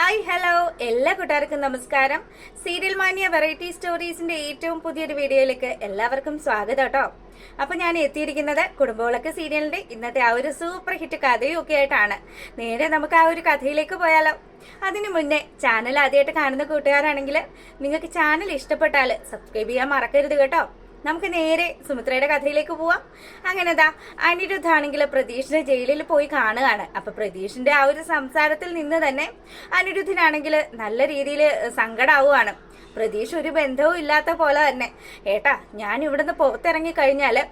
Hi hello എല്ലാ കൂട്ടുകാർക്കും നമസ്കാരം. സീരിയൽ മാനിയ വെറൈറ്റി സ്റ്റോറീസിന്റെ ഏറ്റവും പുതിയൊരു വീഡിയോയിലേക്ക് എല്ലാവർക്കും സ്വാഗതം കേട്ടോ. അപ്പൊ ഞാൻ എത്തിയിരിക്കുന്നത് കുടുംബവിളക്ക് സീരിയലിന്റെ ഇന്നത്തെ ആ ഒരു സൂപ്പർ ഹിറ്റ് കഥയും ഒക്കെ ആയിട്ടാണ്. നേരെ നമുക്ക് ആ ഒരു കഥയിലേക്ക് പോയാലോ. അതിനു മുന്നേ ചാനൽ ആദ്യമായിട്ട് കാണുന്ന കൂട്ടുകാരാണെങ്കിൽ നിങ്ങൾക്ക് ചാനൽ ഇഷ്ടപ്പെട്ടാൽ സബ്സ്ക്രൈബ് ചെയ്യാൻ മറക്കരുത് കേട്ടോ. നമുക്ക് നേരെ സുമിത്രയുടെ കഥയിലേക്ക് പോവാം. അങ്ങനെതാ അനിരുദ്ധാണെങ്കിൽ പ്രതീഷിനെ ജയിലിൽ പോയി കാണുകയാണ്. അപ്പൊ പ്രതീഷിന്റെ ആ ഒരു സംസാരത്തിൽ നിന്ന് തന്നെ അനിരുദ്ധിനാണെങ്കിൽ നല്ല രീതിയിൽ സങ്കടാവുകയാണ്. പ്രതീഷ് ഒരു ബന്ധവും ഇല്ലാത്ത പോലെ തന്നെ, ഏട്ടാ ഞാൻ ഇവിടുന്ന് പുറത്തിറങ്ങി കഴിഞ്ഞാല്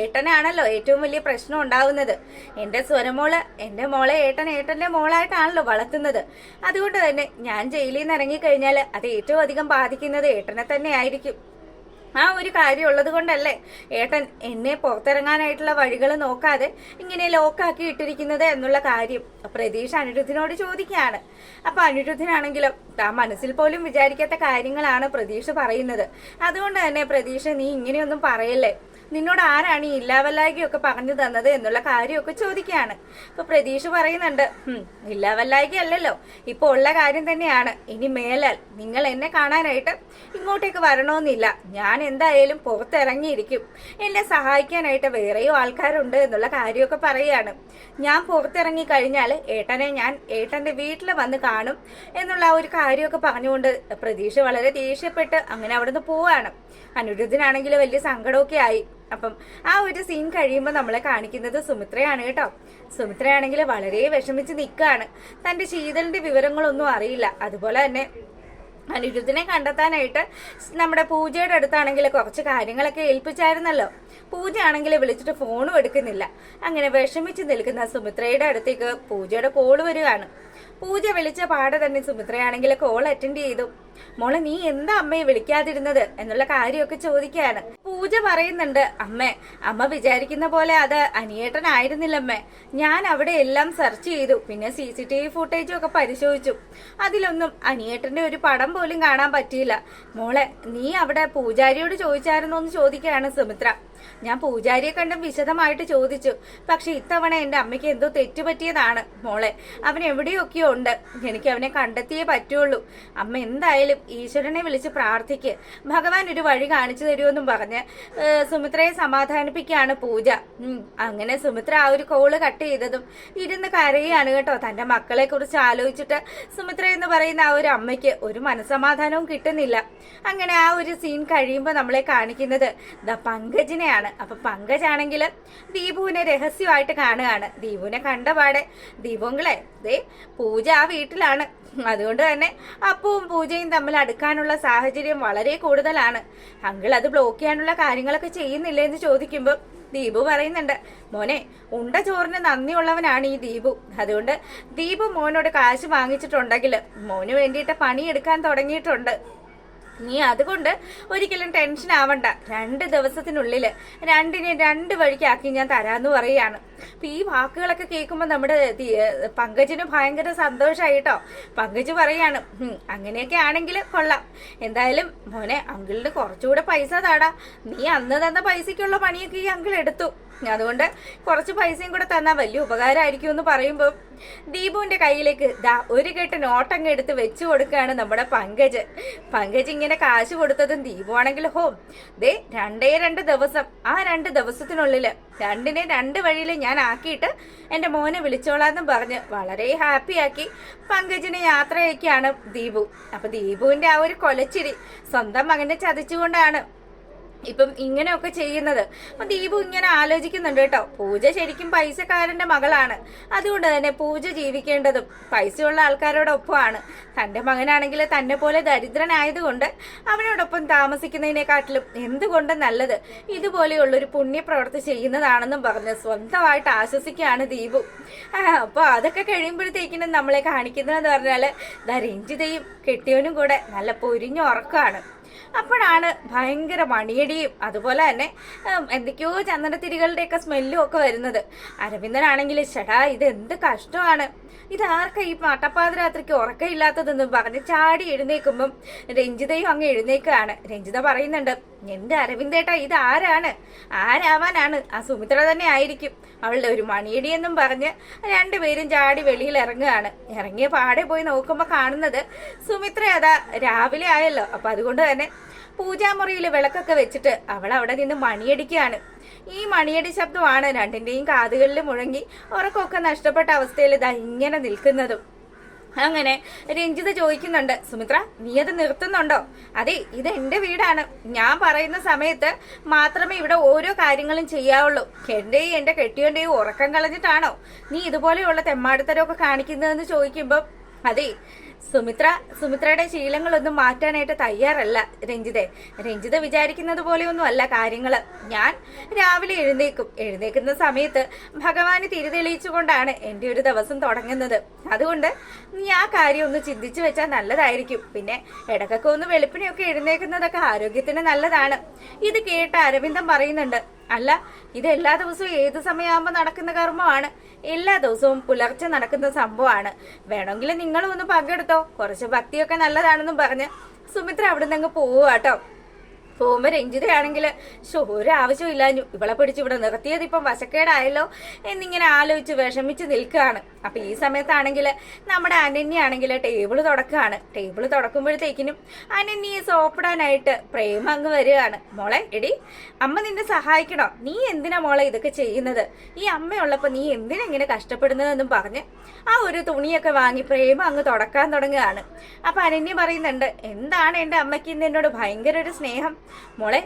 ഏട്ടനാണല്ലോ ഏറ്റവും വലിയ പ്രശ്നം ഉണ്ടാവുന്നത്. എന്റെ സ്വരമോള് എന്റെ മോളെ ഏട്ടന്റെ മോളായിട്ടാണല്ലോ വളർത്തുന്നത്. അതുകൊണ്ട് തന്നെ ഞാൻ ജയിലിൽ നിന്ന് ഇറങ്ങിക്കഴിഞ്ഞാൽ അത് ഏറ്റവും അധികം ബാധിക്കുന്നത് ഏട്ടനെ തന്നെ ആയിരിക്കും. ആ ഒരു കാര്യം ഉള്ളത് കൊണ്ടല്ലേ ഏട്ടൻ എന്നെ പുറത്തിറങ്ങാനായിട്ടുള്ള വഴികൾ നോക്കാതെ ഇങ്ങനെ ലോക്കാക്കി ഇട്ടിരിക്കുന്നത് എന്നുള്ള കാര്യം പ്രതീഷ് അനിരുദ്ധിനോട് ചോദിക്കുകയാണ്. അപ്പൊ അനിരുദ്ധിനാണെങ്കിലും താൻ മനസ്സിൽ പോലും വിചാരിക്കാത്ത കാര്യങ്ങളാണ് പ്രതീഷ് പറയുന്നത്. അതുകൊണ്ട് തന്നെ പ്രതീഷ് നീ ഇങ്ങനെയൊന്നും പറയല്ലേ, നിന്നോട് ആരാണ് ഈ ഇല്ലാവല്ലായ്കയൊക്കെ പറഞ്ഞു തന്നത് എന്നുള്ള കാര്യമൊക്കെ ചോദിക്കുകയാണ്. അപ്പൊ പ്രതീഷ് പറയുന്നുണ്ട്, ഇല്ലാവല്ലായ്ക അല്ലല്ലോ, ഇപ്പൊ ഉള്ള കാര്യം തന്നെയാണ്. ഇനി മേലാൽ നിങ്ങൾ എന്നെ കാണാനായിട്ട് ഇങ്ങോട്ടേക്ക് വരണമെന്നില്ല. ഞാൻ എന്തായാലും പുറത്തിറങ്ങിയിരിക്കും. എന്നെ സഹായിക്കാനായിട്ട് വേറെയോ ആൾക്കാരുണ്ട് എന്നുള്ള കാര്യമൊക്കെ പറയുകയാണ്. ഞാൻ പുറത്തിറങ്ങി കഴിഞ്ഞാൽ ഏട്ടനെ ഞാൻ ഏട്ടന്റെ വീട്ടിൽ വന്ന് കാണും എന്നുള്ള ആ ഒരു കാര്യമൊക്കെ പറഞ്ഞുകൊണ്ട് പ്രതീഷ് വളരെ ദേഷ്യപ്പെട്ട് അങ്ങനെ അവിടുന്ന് പോവാണ്. അനിരുദ്ധിനാണെങ്കിൽ വലിയ സങ്കടമൊക്കെ ആയി. അപ്പം ആ ഒരു സീൻ കഴിയുമ്പോൾ നമ്മളെ കാണിക്കുന്നത് സുമിത്രയാണ് കേട്ടോ. സുമിത്രയാണെങ്കിൽ വളരെ വിഷമിച്ച് നിൽക്കുകയാണ്. തന്റെ ശീതളിന്റെ വിവരങ്ങളൊന്നും അറിയില്ല. അതുപോലെ തന്നെ അനിരുദ്ധിനെ കണ്ടെത്താനായിട്ട് നമ്മുടെ പൂജയുടെ അടുത്താണെങ്കിൽ കുറച്ച് കാര്യങ്ങളൊക്കെ ഏൽപ്പിച്ചായിരുന്നല്ലോ. പൂജയാണെങ്കിൽ വിളിച്ചിട്ട് ഫോണും എടുക്കുന്നില്ല. അങ്ങനെ വിഷമിച്ച് നിൽക്കുന്ന സുമിത്രയുടെ അടുത്തേക്ക് പൂജയുടെ കോള് വരികയാണ്. പൂജ വിളിച്ച പാടെ തന്നെ സുമിത്രയാണെങ്കിൽ കോൾ അറ്റൻഡ് ചെയ്തു. മോളെ നീ എന്താ അമ്മയെ വിളിക്കാതിരുന്നത് എന്നുള്ള കാര്യമൊക്കെ ചോദിക്കുകയാണ്. പൂജ പറയുന്നുണ്ട്, അമ്മ വിചാരിക്കുന്ന പോലെ അത് അനിയേട്ടനായിരുന്നില്ലമ്മേ. ഞാൻ അവിടെ എല്ലാം സെർച്ച് ചെയ്തു, പിന്നെ CCTV ഫുട്ടേജും ഒക്കെ പരിശോധിച്ചു. അതിലൊന്നും അനിയേട്ടന്റെ ഒരു പടം പോലും കാണാൻ പറ്റിയില്ല. മോളെ നീ അവിടെ പൂജാരിയോട് ചോദിച്ചായിരുന്നോ എന്ന് ചോദിക്കുകയാണ് സുമിത്ര. ഞാൻ പൂജാരിയെ കണ്ടും വിശദമായിട്ട് ചോദിച്ചു. പക്ഷെ ഇത്തവണ എന്റെ അമ്മയ്ക്ക് എന്തോ തെറ്റുപറ്റിയതാണ് മോളെ. അവൻ എവിടെയൊക്കെയോ ഉണ്ട്. എനിക്ക് അവനെ കണ്ടെത്തിയേ പറ്റുള്ളൂ. അമ്മ എന്തായാലും ഈശ്വരനെ വിളിച്ച് പ്രാർത്ഥിക്ക്, ഭഗവാൻ ഒരു വഴി കാണിച്ചു തരുമെന്നും പറഞ്ഞ് സുമിത്രയെ സമാധാനിപ്പിക്കുകയാണ് പൂജ. അങ്ങനെ സുമിത്ര ആ ഒരു കോള് കട്ട് ചെയ്തതും ഇരുന്ന് കരയാണ് കേട്ടോ. തന്റെ മക്കളെ കുറിച്ച് ആലോചിച്ചിട്ട് സുമിത്ര എന്ന് പറയുന്ന ആ ഒരു അമ്മയ്ക്ക് ഒരു മനസ്സമാധാനവും കിട്ടുന്നില്ല. അങ്ങനെ ആ ഒരു സീൻ കഴിയുമ്പോൾ നമ്മളെ കാണിക്കുന്നത് പങ്കജിനെയാണ്. അപ്പൊ പങ്കജാണെങ്കിൽ ദീപുവിനെ രഹസ്യമായിട്ട് കാണുകയാണ്. ദീപുവിനെ കണ്ടപാടെ ദീപുങ്ങളെ പൂജ ആ വീട്ടിലാണ്. അതുകൊണ്ട് തന്നെ അപ്പവും പൂജയും തമ്മിൽ അടുക്കാനുള്ള സാഹചര്യം വളരെ കൂടുതലാണ്. അങ്കിൾ അത് ബ്ലോക്ക് ചെയ്യാനുള്ള കാര്യങ്ങളൊക്കെ ചെയ്യുന്നില്ലേ എന്ന് ചോദിക്കുമ്പോൾ ദീപു പറയുന്നുണ്ട്, മോനെ ഉണ്ട ചോറിന് നന്ദിയുള്ളവനാണ് ഈ ദീപു. അതുകൊണ്ട് ദീപു മോനോട് കാശ് വാങ്ങിച്ചിട്ടുണ്ടെങ്കിൽ മോന് വേണ്ടിയിട്ട് പണിയെടുക്കാൻ തുടങ്ങിയിട്ടുണ്ട്. നീ അതുകൊണ്ട് ഒരിക്കലും ടെൻഷൻ ആവണ്ട. 2 ദിവസത്തിനുള്ളിൽ രണ്ടിനെ 2 വഴിക്കാക്കി ഞാൻ തരാന്ന് പറയാണ്. അപ്പൊ ഈ വാക്കുകളൊക്കെ കേൾക്കുമ്പോൾ നമ്മുടെ പങ്കജിന് ഭയങ്കര സന്തോഷമായിട്ടോ. പങ്കജ് പറയാണ്, അങ്ങനെയൊക്കെ ആണെങ്കിൽ കൊള്ളാം. എന്തായാലും മോനെ അങ്കിളിന് കുറച്ചുകൂടെ പൈസ താടാ. നീ അന്ന് തന്ന പൈസക്കുള്ള പണിയൊക്കെ ഈ അങ്കിൾ എടുത്തു. അതുകൊണ്ട് കുറച്ച് പൈസയും കൂടെ തന്നാൽ വലിയ ഉപകാരമായിരിക്കും എന്ന് പറയുമ്പോൾ ദീപുവിന്റെ കയ്യിലേക്ക് ഒരു കെട്ട് നോട്ടങ്ങ് എടുത്ത് വെച്ചു കൊടുക്കുകയാണ് നമ്മുടെ പങ്കജ്. പങ്കജ് ഇങ്ങനെ കാശ് കൊടുത്തതും ദീപു ആണെങ്കിൽ ദേ 2 ദിവസം, ആ 2 ദിവസത്തിനുള്ളിൽ രണ്ടിനെ 2 വഴിയിൽ ഞാൻ ആക്കിയിട്ട് എന്റെ മോനെ വിളിച്ചോളാന്നും പറഞ്ഞ് വളരെ ഹാപ്പിയാക്കി പങ്കജിനെ യാത്രയൊക്കെയാണ് ദീപു. അപ്പൊ ദീപുവിന്റെ ആ ഒരു കൊലച്ചിരി സ്വന്തം മകനെ ചതിച്ചുകൊണ്ടാണ് ഇപ്പം ഇങ്ങനെയൊക്കെ ചെയ്യുന്നത്. അപ്പൊ ദീപു ഇങ്ങനെ ആലോചിക്കുന്നുണ്ട് കേട്ടോ. പൂജ ശരിക്കും പൈസക്കാരന്റെ മകളാണ്. അതുകൊണ്ട് തന്നെ പൂജ ജീവിക്കേണ്ടതും പൈസയുള്ള ആൾക്കാരോടൊപ്പമാണ്. തന്റെ മകനാണെങ്കിൽ തന്നെ പോലെ ദരിദ്രനായതുകൊണ്ട് അവനോടൊപ്പം താമസിക്കുന്നതിനെക്കാട്ടിലും എന്തുകൊണ്ടും നല്ലത് ഇതുപോലെയുള്ളൊരു പുണ്യപ്രവൃത്തി ചെയ്യുന്നതാണെന്നും പറഞ്ഞ് സ്വന്തമായിട്ട് ആശ്വസിക്കുകയാണ് ദീപു. അപ്പൊ അതൊക്കെ കഴിയുമ്പോഴത്തേക്കിനും നമ്മളെ കാണിക്കുന്നതെന്ന് പറഞ്ഞാല് രഞ്ജിതയും കെട്ടിയവനും കൂടെ നല്ല പൊരിഞ്ഞ ഉറക്കമാണ്. അപ്പോഴാണ് ഭയങ്കര മണിയടിയും അതുപോലെ തന്നെ എന്തൊക്കെയോ ചന്ദനത്തിരികളുടെയൊക്കെ സ്മെല്ലും ഒക്കെ വരുന്നത്. അരവിന്ദനാണെങ്കിൽ ചേട്ടാ ഇത് എന്ത് കഷ്ടമാണ്, ഇതാർക്കാ ഈ പട്ടപ്പാതിരാത്രിക്ക് ഉറക്കമില്ലാത്തതെന്ന് പറഞ്ഞ് ചാടി എഴുന്നേക്കുമ്പം രഞ്ജിതയും അങ്ങ് എഴുന്നേക്കുകയാണ്. രഞ്ജിത പറയുന്നുണ്ട്, എന്റെ അരവിന്ദേട്ടാ ഇത് ആരാണ്? ആരാവാനാണ്? ആ സുമിത്ര തന്നെ ആയിരിക്കും. അവളുടെ ഒരു മണിയടിയെന്നും പറഞ്ഞ് രണ്ടുപേരും ചാടി വെളിയിൽ ഇറങ്ങുകയാണ്. ഇറങ്ങിയ പാടെ പോയി നോക്കുമ്പോൾ കാണുന്നത് സുമിത്ര അതാ രാവിലെ ആയല്ലോ. അപ്പൊ അതുകൊണ്ട് തന്നെ പൂജാമുറിയിൽ വിളക്കൊക്കെ വെച്ചിട്ട് അവൾ അവിടെ നിന്ന് മണിയടിക്കുകയാണ്. ഈ മണിയടി ശബ്ദമാണ് രണ്ടിന്റെയും കാതുകളിൽ മുഴങ്ങി ഉറക്കമൊക്കെ നഷ്ടപ്പെട്ട അവസ്ഥയിൽ ഇതാ ഇങ്ങനെ നിൽക്കുന്നതും. അങ്ങനെ രഞ്ജിത ചോദിക്കുന്നുണ്ട്, സുമിത്ര നീ അത് നിർത്തുന്നുണ്ടോ? അതെ, ഇത് എന്റെ വീടാണ്. ഞാൻ പറയുന്ന സമയത്ത് മാത്രമേ ഇവിടെ ഓരോ കാര്യങ്ങളും ചെയ്യാവുള്ളൂ. എന്റെയും എന്റെ കെട്ടിയോന്റെയും ഉറക്കം കളഞ്ഞിട്ടാണോ നീ ഇതുപോലെയുള്ള തെമ്മാടിത്തരമൊക്കെ കാണിക്കുന്നതെന്ന് ചോദിക്കുമ്പോൾ അതെ, സുമിത്രയുടെ ശീലങ്ങളൊന്നും മാറ്റാനായിട്ട് തയ്യാറല്ല രഞ്ജിത വിചാരിക്കുന്നത് പോലെയൊന്നും അല്ല കാര്യങ്ങള്. ഞാൻ രാവിലെ എഴുന്നേക്കുന്ന സമയത്ത് ഭഗവാന് തിരിതെളിയിച്ചുകൊണ്ടാണ് എൻ്റെ ഒരു ദിവസം തുടങ്ങുന്നത്. അതുകൊണ്ട് നീ ആ കാര്യം ഒന്ന് ചിന്തിച്ചു വെച്ചാൽ നല്ലതായിരിക്കും. പിന്നെ ഇടക്കൊക്കെ ഒന്ന് വെളുപ്പിനെയൊക്കെ എഴുന്നേക്കുന്നതൊക്കെ ആരോഗ്യത്തിന് നല്ലതാണ്. ഇത് കേട്ട അരവിന്ദൻ പറയുന്നുണ്ട്, അല്ല ഇത് എല്ലാ ദിവസവും ഏത് സമയമാകുമ്പോൾ നടക്കുന്ന കർമ്മമാണ്, എല്ലാ ദിവസവും പുലർച്ചെ നടക്കുന്ന സംഭവമാണ്. വേണമെങ്കിൽ നിങ്ങളും ഒന്ന് പങ്കെടുത്തോ, കുറച്ച് ഭക്തിയൊക്കെ നല്ലതാണെന്നും പറഞ്ഞ് സുമിത്ര അവിടെ നിന്ന് അങ്ങ് പോവാട്ടോ. പോകുമ്പോ രഞ്ജിതയാണെങ്കിൽ ഒരാവശ്യം ഇല്ലാഞ്ഞു, ഇവളെ പിടിച്ച് ഇവിടെ നിർത്തിയത് ഇപ്പം വശക്കേടായല്ലോ എന്നിങ്ങനെ ആലോചിച്ച് വിഷമിച്ച് നിൽക്കുകയാണ്. അപ്പൊ ഈ സമയത്താണെങ്കിൽ നമ്മുടെ അനന്യാണെങ്കിൽ ടേബിള് തുടക്കുകയാണ്. ടേബിള് തുടക്കുമ്പോഴത്തേക്കിനും അനന്യയെ സോപ്പിടാനായിട്ട് പ്രേമ അങ്ങ് വരികയാണ്. മോളെ എടി, അമ്മ നിന്നെ സഹായിക്കണോ? നീ എന്തിനാ മോളെ ഇതൊക്കെ ചെയ്യുന്നത്? ഈ അമ്മയുള്ളപ്പോ നീ എന്തിനാ ഇങ്ങനെ കഷ്ടപ്പെടുന്നതെന്നും പറഞ്ഞ് ആ ഒരു തുണിയൊക്കെ വാങ്ങി പ്രേമ അങ്ങ് തുടക്കാൻ തുടങ്ങുകയാണ്. അപ്പൊ അനന്യ പറയുന്നുണ്ട്, എന്താണ് എന്റെ അമ്മയ്ക്ക് ഇന്ന് എന്നോട് ഭയങ്കര ഒരു സ്നേഹം. മോളെ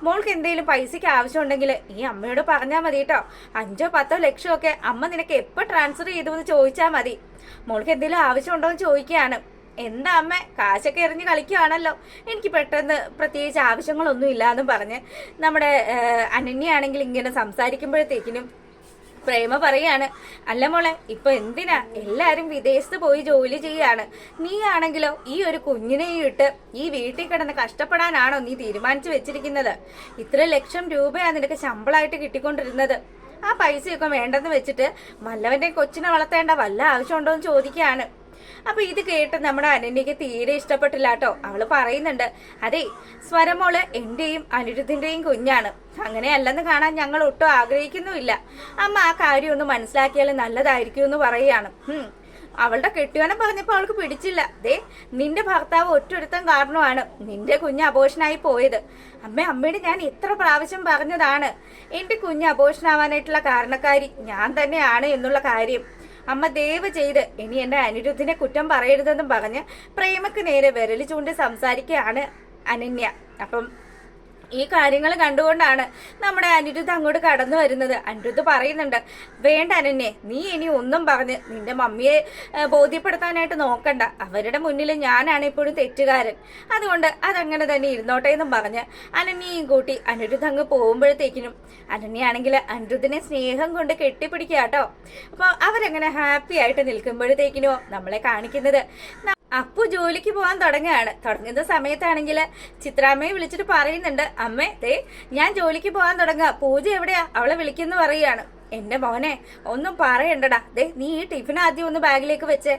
മോൾക്ക് എന്തെങ്കിലും പൈസക്ക് ആവശ്യമുണ്ടെങ്കിൽ ഈ അമ്മയോട് പറഞ്ഞാൽ മതി കേട്ടോ. 5 10 ലക്ഷം ഒക്കെ അമ്മ നിനക്ക് എപ്പോ ട്രാൻസ്ഫർ ചെയ്തു എന്ന് ചോദിച്ചാൽ മതി. മോൾക്ക് എന്തെങ്കിലും ആവശ്യമുണ്ടോ എന്ന് ചോദിക്കുകയാണ്. എന്താ അമ്മ, കാശൊക്കെ എറിഞ്ഞ് കളിക്കുകയാണല്ലോ, എനിക്ക് പെട്ടെന്ന് പ്രത്യേകിച്ച് ആവശ്യങ്ങളൊന്നും ഇല്ലാന്നും പറഞ്ഞ് നമ്മുടെ അനന്യാണെങ്കിൽ ഇങ്ങനെ സംസാരിക്കുമ്പോഴത്തേക്കിനും പ്രേമ പറയാണ്, അല്ല മോളെ ഇപ്പൊ എന്തിനാ എല്ലാരും വിദേശത്ത് പോയി ജോലി ചെയ്യാണ്, നീ ആണെങ്കിലോ ഈ ഒരു കുഞ്ഞിനെയും ഇട്ട് ഈ വീട്ടിൽ കിടന്ന് കഷ്ടപ്പെടാനാണോ നീ തീരുമാനിച്ചു വെച്ചിരിക്കുന്നത്? ഇത്ര ലക്ഷം രൂപയാണ് നിനക്ക് ശമ്പളമായിട്ട് കിട്ടിക്കൊണ്ടിരുന്നത്. ആ പൈസയൊക്കെ വേണ്ടെന്ന് വെച്ചിട്ട് വല്ലവന്റെ കൊച്ചിനെ വളർത്തേണ്ട വല്ല ആവശ്യമുണ്ടോ എന്ന് ചോദിക്കുകയാണ്. അപ്പൊ ഇത് കേട്ട് നമ്മുടെ അനന്യക്ക് തീരെ ഇഷ്ടപ്പെട്ടില്ല കേട്ടോ. അവള് പറയുന്നുണ്ട്, അതെ സ്വരമോള് എന്റെയും അനിരുദ്ധിന്റെയും കുഞ്ഞാണ്, അങ്ങനെയല്ലെന്ന് കാണാൻ ഞങ്ങൾ ഒട്ടും ആഗ്രഹിക്കുന്നുമില്ല. അമ്മ ആ കാര്യം ഒന്ന് മനസ്സിലാക്കിയാൽ നല്ലതായിരിക്കും എന്ന് പറയുകയാണ്. അവളുടെ കെട്ടിയോനെ പറഞ്ഞപ്പോ അവൾക്ക് പിടിച്ചില്ല. നിന്റെ ഭർത്താവ് ഒറ്റൊരുത്തം കാരണമാണ് നിന്റെ കുഞ്ഞ് അബോഷനായി പോയത്. അമ്മയോട് ഞാൻ എത്ര പ്രാവശ്യം പറഞ്ഞതാണ് എന്റെ കുഞ്ഞ് അബോഷനാവാനായിട്ടുള്ള കാരണക്കാരി ഞാൻ തന്നെയാണ് എന്നുള്ള കാര്യം. അമ്മ ദയവ് ചെയ്ത് ഇനി എന്റെ അനിരുദ്ധിനെ കുറ്റം പറയരുതെന്നും പറഞ്ഞ് പ്രേമക്ക് നേരെ വിരല് ചൂണ്ടി സംസാരിക്കുകയാണ് അനന്യ. അപ്പം ഈ കാര്യങ്ങൾ കണ്ടുകൊണ്ടാണ് നമ്മുടെ അനിരുദ്ധ് അങ്ങോട്ട് കടന്നു വരുന്നത്. അനിരുദ്ധ് പറയുന്നുണ്ട്, വേണ്ട അനന്യെ, നീ ഇനി ഒന്നും പറഞ്ഞ് നിന്റെ മമ്മിയെ ബോധ്യപ്പെടുത്താനായിട്ട് നോക്കണ്ട. അവരുടെ മുന്നിൽ ഞാനാണ് ഇപ്പോഴും തെറ്റുകാരൻ, അതുകൊണ്ട് അതങ്ങനെ തന്നെ ഇരുന്നോട്ടെ എന്നും പറഞ്ഞ് അനന്യയും കൂട്ടി അനിരുദ്ധ് അങ്ങ് പോകുമ്പോഴത്തേക്കിനും അനന്യാണെങ്കിൽ അനിരുദ്ധിനെ സ്നേഹം കൊണ്ട് കെട്ടിപ്പിടിക്കുക കേട്ടോ. അപ്പൊ അവരങ്ങനെ ഹാപ്പി ആയിട്ട് നിൽക്കുമ്പോഴത്തേക്കിനോ നമ്മളെ കാണിക്കുന്നത് അപ്പു ജോലിക്ക് പോകാൻ തുടങ്ങുന്ന സമയത്താണെങ്കിൽ ചിത്രാമ്മയെ വിളിച്ചിട്ട് പറയുന്നുണ്ട്, അമ്മേ ഞാൻ ജോലിക്ക് പോകാൻ തുടങ്ങുക, പൂജ എവിടെയാ, അവളെ വിളിക്കുന്നു പറയുകയാണ്. എന്റെ മോനെ ഒന്നും പറയണ്ടടാ, നീ ഈ ടിഫിൻ ആദ്യം ഒന്ന് ബാഗിലേക്ക് വെച്ചേ.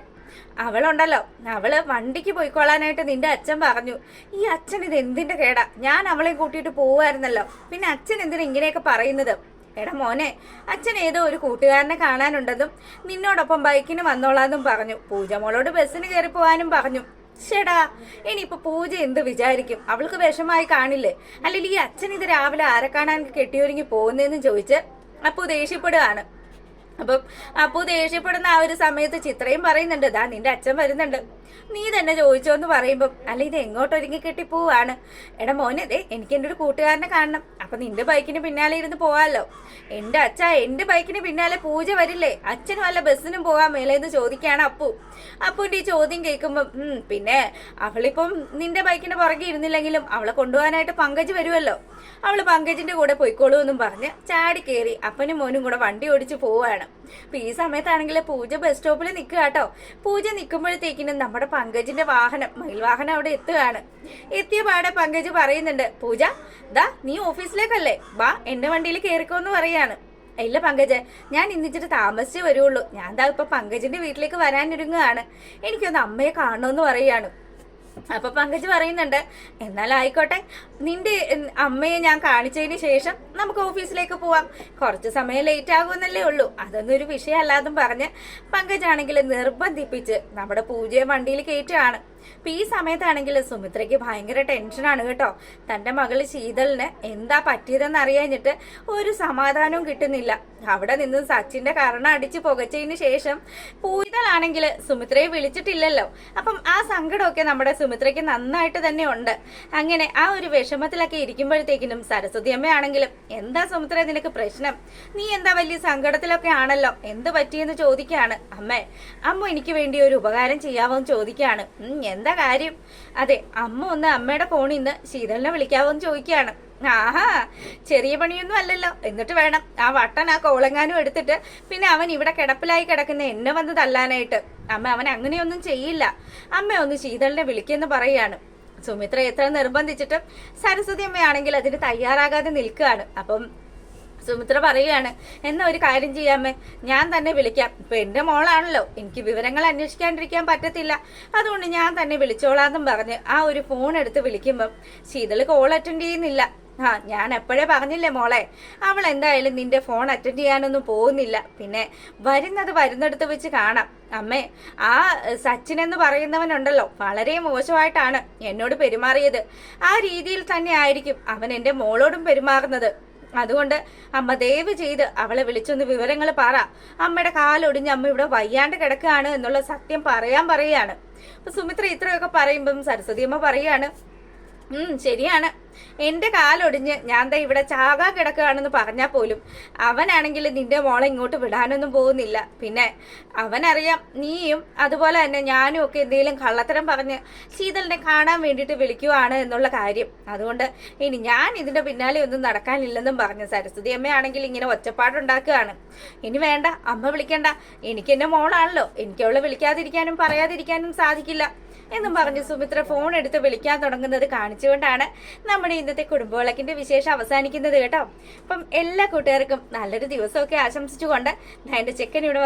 അവളുണ്ടല്ലോ, അവള് വണ്ടിക്ക് പോയിക്കൊള്ളാനായിട്ട് നിന്റെ അച്ഛൻ പറഞ്ഞു. ഈ അച്ഛൻ ഇത് എന്തിന്റെ കേടാ, ഞാൻ അവളെ കൂട്ടിയിട്ട് പോവായിരുന്നല്ലോ, പിന്നെ അച്ഛൻ എന്തിനാ ഇങ്ങനെയൊക്കെ പറയുന്നത്? എടാ മോനെ, അച്ഛൻ ഏതോ ഒരു കൂട്ടുകാരനെ കാണാനുണ്ടെന്നും നിന്നോടൊപ്പം ബൈക്കിന് വന്നോളാന്നും പറഞ്ഞു. പൂജ മോളോട് ബസ്സിന് കയറി പോവാനും പറഞ്ഞു. ചേടാ, ഇനിയിപ്പൊ പൂജ എന്ത് വിചാരിക്കും? അവൾക്ക് വിഷമായി കാണില്ലേ? അല്ലെങ്കിൽ ഈ അച്ഛൻ ഇത് രാവിലെ ആരെ കാണാൻ കെട്ടിയൊരുങ്ങി പോകുന്നതെന്ന് ചോദിച്ച് അപ്പു ദേഷ്യപ്പെടുകയാണ്. അപ്പം അപ്പു ദേഷ്യപ്പെടുന്ന ആ ഒരു സമയത്ത് ചിത്രയും പറയുന്നുണ്ട്, ദാ നിന്റെ അച്ഛൻ വരുന്നുണ്ട്, നീ തന്നെ ചോദിച്ചോന്ന് പറയുമ്പം അല്ല ഇത് എങ്ങോട്ടൊരുങ്ങി കെട്ടി പോവാണ്. എടാ മോനെ, എനിക്ക് എൻ്റെ ഒരു കൂട്ടുകാരനെ കാണണം, അപ്പൊ നിന്റെ ബൈക്കിന് പിന്നാലെ ഇരുന്ന് പോവാല്ലോ. എന്റെ അച്ഛ, എന്റെ ബൈക്കിന് പിന്നാലെ പൂജ വരില്ലേ? അച്ഛനും വല്ല ബസ്സിനും പോകാൻ മേലേന്ന് ചോദിക്കുകയാണ് അപ്പു. അപ്പുവിന്റെ ഈ ചോദ്യം കേൾക്കുമ്പം പിന്നെ അവളിപ്പം നിന്റെ ബൈക്കിന് പുറകെ ഇരുന്നില്ലെങ്കിലും അവളെ കൊണ്ടുപോകാനായിട്ട് പങ്കജ് വരുമല്ലോ, അവള് പങ്കജിന്റെ കൂടെ പോയിക്കോളൂ എന്നും പറഞ്ഞ് ചാടി കയറി അപ്പനും മോനും കൂടെ വണ്ടി ഓടിച്ച് പോവാണ്. അപ്പൊ ഈ സമയത്താണെങ്കിൽ പൂജ ബസ് സ്റ്റോപ്പിൽ നിൽക്കുക കേട്ടോ. പൂജ നിൽക്കുമ്പോഴത്തേക്കിനും നമ്മുടെ പങ്കജിന്റെ വാഹനം, മയിൽവാഹനം അവിടെ എത്തുകയാണ്. എത്തിയ പാടെ പങ്കജ് പറയുന്നുണ്ട്, പൂജ നീ ഓഫീസിലേക്കല്ലേ, വാ എന്റെ വണ്ടിയിൽ കയറിക്കോന്ന് പറയാണ്. ഇല്ല പങ്കജ്, ഞാൻ ഇന്നിച്ചിട്ട് താമസിച്ചേ വരുള്ളൂ, ഞാൻ ഇപ്പൊ പങ്കജിന്റെ വീട്ടിലേക്ക് വരാനൊരുങ്ങുകയാണ്, എനിക്കൊന്ന് അമ്മയെ കാണണമെന്ന് പറയാണ്. അപ്പൊ പങ്കജ് പറയുന്നുണ്ട്, എന്നാൽ ആയിക്കോട്ടെ, നിന്റെ അമ്മയെ ഞാൻ കാണിച്ചതിന് ശേഷം നമുക്ക് ഓഫീസിലേക്ക് പോവാം, കുറച്ച് സമയം ലേറ്റ് ആകുമെന്നല്ലേ ഉള്ളൂ, അതൊന്നും ഒരു വിഷയമല്ലാതും പറഞ്ഞ് പങ്കജാണെങ്കിൽ നിർബന്ധിപ്പിച്ച് നമ്മുടെ പൂജയെ വണ്ടിയിൽ കയറ്റുകയാണ്. അപ്പൊ ഈ സമയത്താണെങ്കിൽ സുമിത്രയ്ക്ക് ഭയങ്കര ടെൻഷനാണ് കേട്ടോ. തന്റെ മകള് ശീതളിന് എന്താ പറ്റിയതെന്ന് അറിയാഞ്ഞിട്ട് ഒരു സമാധാനവും കിട്ടുന്നില്ല. അവിടെ നിന്ന് സച്ചിന്റെ കർണ അടിച്ച് പുകച്ചതിന് ശേഷം പൂജിതളാണെങ്കിൽ സുമിത്രയെ വിളിച്ചിട്ടില്ലല്ലോ. അപ്പം ആ സങ്കടമൊക്കെ നമ്മുടെ സുമിത്രയ്ക്ക് നന്നായിട്ട് തന്നെ ഉണ്ട്. അങ്ങനെ ആ ഒരു വിഷമത്തിലൊക്കെ ഇരിക്കുമ്പോഴത്തേക്കിനും സരസ്വതി അമ്മയാണെങ്കിലും, എന്താ സുമിത്ര നിനക്ക് പ്രശ്നം, നീ എന്താ വലിയ സങ്കടത്തിലൊക്കെ ആണല്ലോ, എന്ത് പറ്റിയെന്ന് ചോദിക്കാണ്. അമ്മ എനിക്ക് വേണ്ടി ഒരു ഉപകാരം ചെയ്യാവോ എന്ന് ചോദിക്കാണ്. എന്താ കാര്യം? അതെ, അമ്മ ഒന്ന് അമ്മയുടെ ഫോണിൽ നിന്ന് ശീതളിനെ വിളിക്കാവോ എന്ന് ചോദിക്കുകയാണ്. ആഹാ, ചെറിയ പണിയൊന്നും അല്ലല്ലോ, എന്നിട്ട് വേണം ആ വട്ടൻ ആ കോളങ്ങാനും എടുത്തിട്ട് പിന്നെ അവൻ ഇവിടെ കിടപ്പിലായി കിടക്കുന്ന എന്നെ വന്ന് തല്ലാനായിട്ട്. അവൻ അങ്ങനെയൊന്നും ചെയ്യില്ല, അമ്മ ഒന്ന് ശീതളിനെ വിളിക്കെന്ന് പറയാണ്. സുമിത്ര എത്ര നിർബന്ധിച്ചിട്ടും സരസ്വതി അമ്മയാണെങ്കിൽ അതിന് തയ്യാറാകാതെ നിൽക്കുകയാണ്. അപ്പം സുമിത്ര പറയുകയാണ്, എന്നാ ഒരു കാര്യം ചെയ്യാമേ, ഞാൻ തന്നെ വിളിക്കാം, ഇപ്പൊ എന്റെ മോളാണല്ലോ, എനിക്ക് വിവരങ്ങൾ അന്വേഷിക്കാണ്ടിരിക്കാൻ പറ്റത്തില്ല, അതുകൊണ്ട് ഞാൻ തന്നെ വിളിച്ചോളാന്നും പറഞ്ഞ് ആ ഒരു ഫോൺ എടുത്ത് വിളിക്കുമ്പം ശീതള് കോൾ അറ്റൻഡ് ചെയ്യുന്നില്ല. ഞാൻ എപ്പോഴേ പറഞ്ഞില്ലേ മോളെ, അവൾ എന്തായാലും നിന്റെ ഫോൺ അറ്റൻഡ് ചെയ്യാനൊന്നും പോകുന്നില്ല, പിന്നെ വരുന്നിടത്ത് വെച്ച് കാണാം. ആ സച്ചിൻ എന്ന് പറയുന്നവനുണ്ടല്ലോ, വളരെ മോശമായിട്ടാണ് എന്നോട് പെരുമാറിയത്, ആ രീതിയിൽ തന്നെ ആയിരിക്കും അവൻ എന്റെ മോളോടും പെരുമാറുന്നത്. അതുകൊണ്ട് അമ്മ ദയവ് ചെയ്ത് അവളെ വിളിച്ചൊന്ന് വിവരങ്ങൾ പറ, അമ്മയുടെ കാലൊടിഞ്ഞ് അമ്മ ഇവിടെ വയ്യാണ്ട് കിടക്കുകയാണ് എന്നുള്ള സത്യം പറയാണ്. അപ്പൊ സുമിത്ര ഇത്രയൊക്കെ പറയുമ്പം സരസ്വതി അമ്മ പറയാണ്, ശരിയാണ്, എന്റെ കാലൊടിഞ്ഞ് ഞാൻ ദാ ഇവിടെ ചാകാൻ കിടക്കുകയാണെന്ന് പറഞ്ഞാൽ പോലും അവനാണെങ്കിൽ നിന്റെ മോളെ ഇങ്ങോട്ട് വിടാനൊന്നും പോകുന്നില്ല. പിന്നെ അവനറിയാം നീയും അതുപോലെ തന്നെ ഞാനും ഒക്കെ എന്തെങ്കിലും കള്ളത്തരം പറഞ്ഞ് ശീതളിനെ കാണാൻ വേണ്ടിയിട്ട് വിളിക്കുവാണ് എന്നുള്ള കാര്യം. അതുകൊണ്ട് ഇനി ഞാൻ ഇതിന്റെ പിന്നാലെ ഒന്നും നടക്കാനില്ലെന്നും പറഞ്ഞു സരസ്വതി അമ്മയാണെങ്കിൽ ഇങ്ങനെ ഒച്ചപ്പാടുണ്ടാക്കുകയാണ്. ഇനി വേണ്ട, അമ്മ വിളിക്കണ്ട, എനിക്ക് എന്റെ മോളാണല്ലോ, എനിക്ക് അവളെ വിളിക്കാതിരിക്കാനും പറയാതിരിക്കാനും സാധിക്കില്ല എന്നും പറഞ്ഞ് സുമിത്ര ഫോൺ എടുത്ത് വിളിക്കാൻ തുടങ്ങുന്നത് കാണിച്ചുകൊണ്ടാണ് നമ്മുടെ ഇന്നത്തെ കുടുംബവിളക്കിന്റെ വിശേഷം അവസാനിക്കുന്നത് കേട്ടോ. അപ്പം എല്ലാ കൂട്ടുകാർക്കും നല്ലൊരു ദിവസമൊക്കെ ആശംസിച്ചുകൊണ്ട് എന്റെ ചെക്കൻ ഇവിടെ